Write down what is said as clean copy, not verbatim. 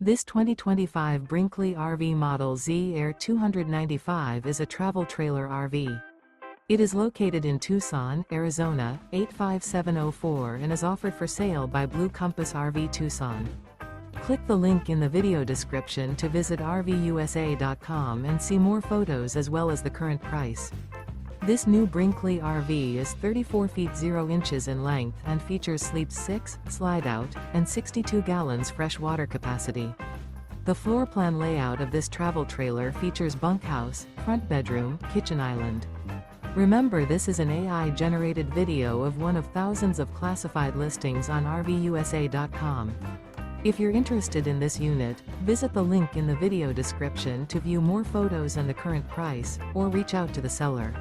This 2025 Brinkley RV Model Z Air 295 is a travel trailer RV. It is located in Tucson, Arizona, 85704 and is offered for sale by Blue Compass RV Tucson. Click the link in the video description to visit RVUSA.com and see more photos as well as the current price. This new Brinkley RV is 34 feet 0 inches in length and features sleep 6, slide out, and 62 gallons fresh water capacity. The floor plan layout of this travel trailer features bunkhouse, front bedroom, kitchen island. Remember, this is an AI-generated video of one of thousands of classified listings on RVUSA.com. If you're interested in this unit, visit the link in the video description to view more photos and the current price, or reach out to the seller.